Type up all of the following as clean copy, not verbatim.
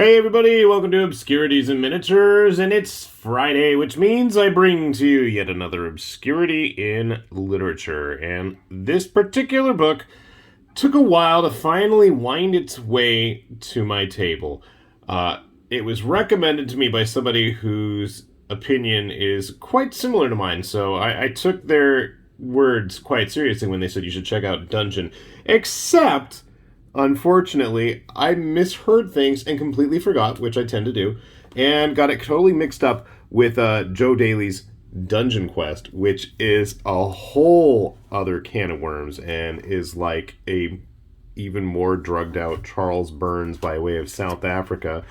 Hey everybody, welcome to Obscurities and Miniatures, and it's Friday, which means I bring to you yet another obscurity in literature. And this particular book took a while to finally wind its way to my table. It was recommended to me by somebody whose opinion is quite similar to mine, so I took their words quite seriously when they said you should check out Dungeon. Except, unfortunately, I misheard things and completely forgot, which I tend to do, and got it totally mixed up with Joe Daly's Dungeon Quest, which is a whole other can of worms and is like a even more drugged out Charles Burns by way of South Africa,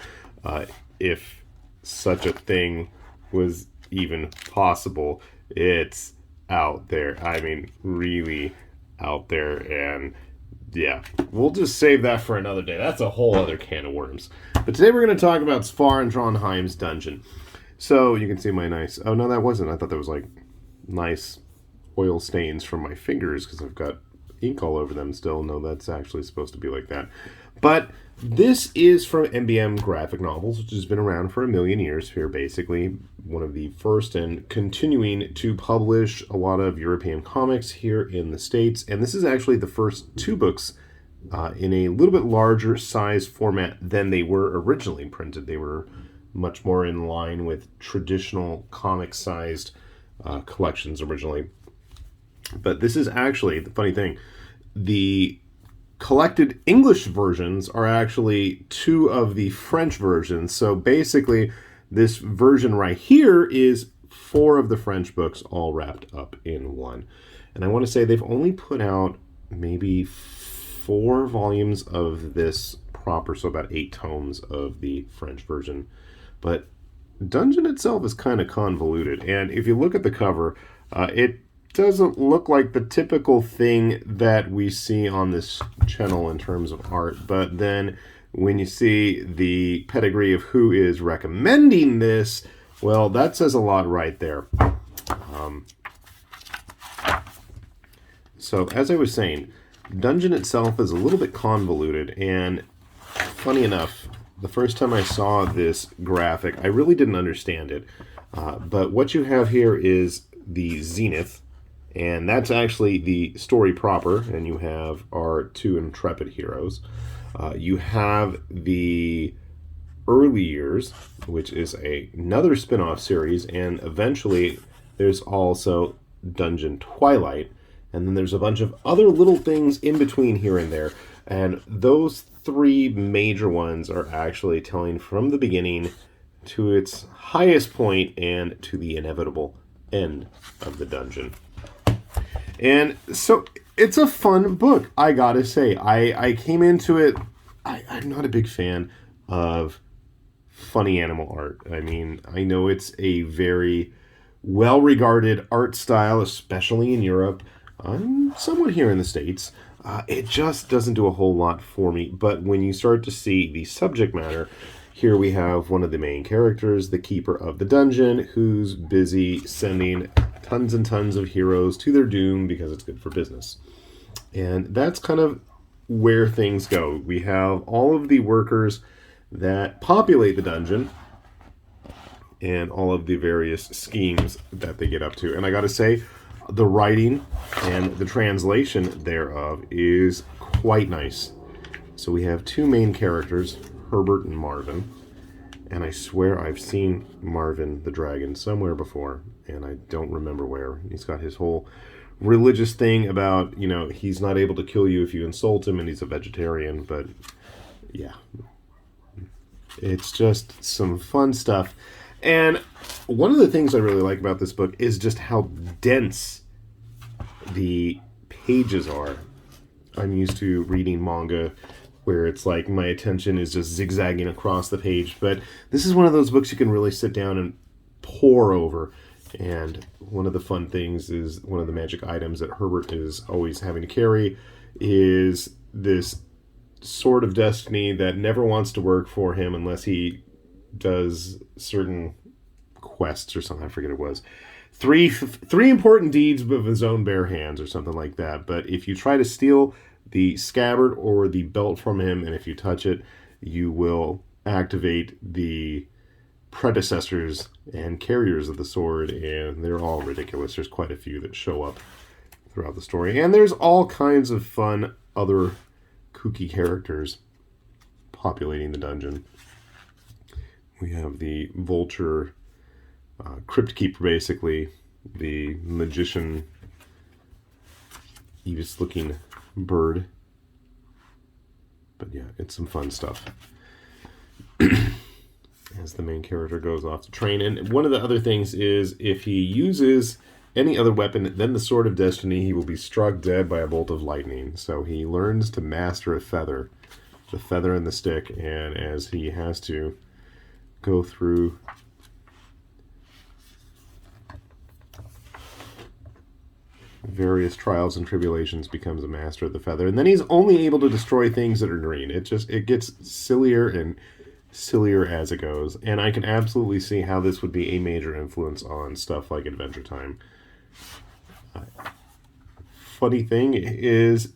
if such a thing was even possible. It's out there. I mean, really out there, and yeah, we'll just save that for another day. That's a whole other can of worms. But today we're going to talk about Sfar and Trondheim's Dungeon. So you can see my nice... Oh, no, that wasn't. I thought that was like nice oil stains from my fingers because I've got ink all over them still. No, that's actually supposed to be like that. But this is from MBM Graphic Novels, which has been around for a million years here, basically. One of the first and continuing to publish a lot of European comics here in the States. And this is actually the first two books in a little bit larger size format than they were originally printed. They were much more in line with traditional comic-sized collections originally. But this is actually, the funny thing, the collected English versions are actually two of the French versions. So basically, this version right here is four of the French books all wrapped up in one. And I want to say they've only put out maybe 4 volumes of this proper, so about 8 tomes of the French version. But Dungeon itself is kind of convoluted. And if you look at the cover, it doesn't look like the typical thing that we see on this channel in terms of art. But then when you see the pedigree of who is recommending this, well, that says a lot right there. So as I was saying, Dungeon itself is a little bit convoluted, and funny enough, the first time I saw this graphic, I really didn't understand it. But what you have here is the Zenith, and that's actually the story proper, and you have our 2 intrepid heroes. You have the Early Years, which is another spin-off series, and eventually there's also Dungeon Twilight, and then there's a bunch of other little things in between here and there, and those 3 major ones are actually telling from the beginning to its highest point and to the inevitable end of the dungeon. And so it's a fun book, I gotta say. I came into it, I'm not a big fan of funny animal art. I mean, I know it's a very well-regarded art style, especially in Europe. I'm somewhat here in the States. It just doesn't do a whole lot for me. But when you start to see the subject matter, here we have one of the main characters, the keeper of the dungeon, who's busy sending tons and tons of heroes to their doom because it's good for business. And that's kind of where things go. We have all of the workers that populate the dungeon and all of the various schemes that they get up to. And I gotta say, the writing and the translation thereof is quite nice. So we have 2 main characters, Herbert and Morvan. And I swear I've seen Morvan the dragon somewhere before, and I don't remember where. He's got his whole religious thing about, you know, he's not able to kill you if you insult him, and he's a vegetarian, but yeah. It's just some fun stuff. And one of the things I really like about this book is just how dense the pages are. I'm used to reading manga where it's like my attention is just zigzagging across the page, but this is one of those books you can really sit down and pore over. And one of the fun things is one of the magic items that Herbert is always having to carry is this sword of destiny that never wants to work for him unless he does certain quests or something. I forget what it was. Three important deeds with his own bare hands or something like that. But if you try to steal the scabbard or the belt from him, and if you touch it, you will activate the predecessors and carriers of the sword, and they're all ridiculous. There's quite a few that show up throughout the story, and there's all kinds of fun other kooky characters populating the dungeon. We have the vulture, crypt keeper, basically, the magician, Evis looking bird. But yeah, it's some fun stuff as the main character goes off to train. And one of the other things is, if he uses any other weapon than the Sword of Destiny, he will be struck dead by a bolt of lightning. So he learns to master a feather, the feather and the stick, and as he has to go through various trials and tribulations, becomes a master of the feather, and then he's only able to destroy things that are green. It gets sillier and sillier as it goes, and I can absolutely see how this would be a major influence on stuff like Adventure Time. Funny thing is,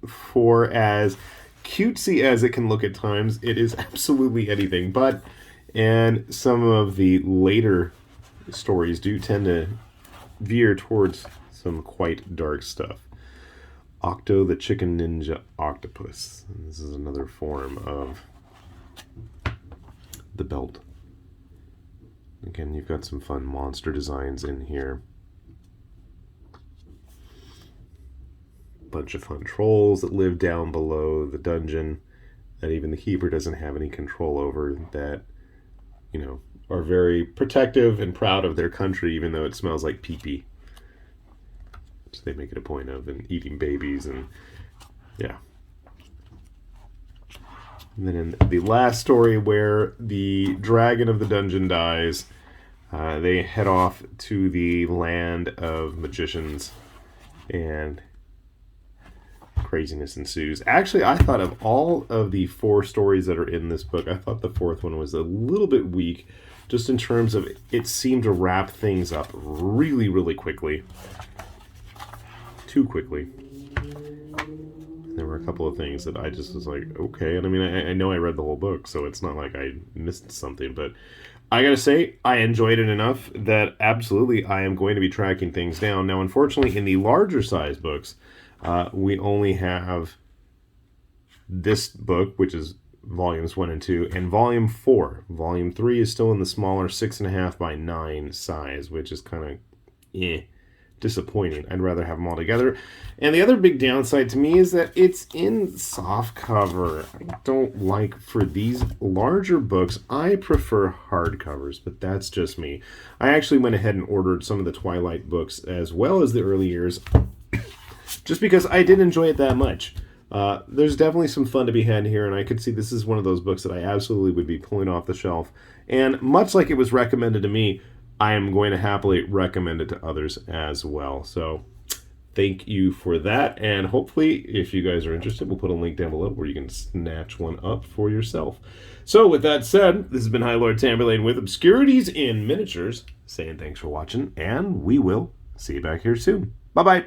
for as cutesy as it can look at times, it is absolutely anything but, and some of the later stories do tend to veer towards some quite dark stuff. Octo the Chicken Ninja Octopus. And this is another form of the belt. Again, you've got some fun monster designs in here. Bunch of fun trolls that live down below the dungeon that even the keeper doesn't have any control over, that, you know, are very protective and proud of their country, even though it smells like pee-pee. So they make it a point of, and eating babies, and yeah. And then in the last story, where the dragon of the dungeon dies, they head off to the land of magicians, and craziness ensues. Actually, I thought of all of the 4 stories that are in this book, I thought the 4th one was a little bit weak, just in terms of it seemed to wrap things up really, really quickly. Too quickly. There were a couple of things that I just was like, okay. And I mean, I know I read the whole book, so it's not like I missed something, but I gotta say, I enjoyed it enough that absolutely I am going to be tracking things down. Now, unfortunately, in the larger size books, we only have this book, which is volumes 1 and 2, and volume 4. Volume 3 is still in the smaller 6.5 by 9 size, which is kind of disappointing. I'd rather have them all together. And the other big downside to me is that it's in soft cover. I don't like, for these larger books, I prefer hardcovers, but that's just me. I actually went ahead and ordered some of the Twilight books as well as the early years, just because I did enjoy it that much. There's definitely some fun to be had here, and I could see this is one of those books that I absolutely would be pulling off the shelf. And much like it was recommended to me, I am going to happily recommend it to others as well. So thank you for that, and hopefully, if you guys are interested, we'll put a link down below where you can snatch one up for yourself. So with that said, this has been High Lord Tamberlane with Obscurities in Miniatures, saying thanks for watching, and we will see you back here soon. Bye-bye.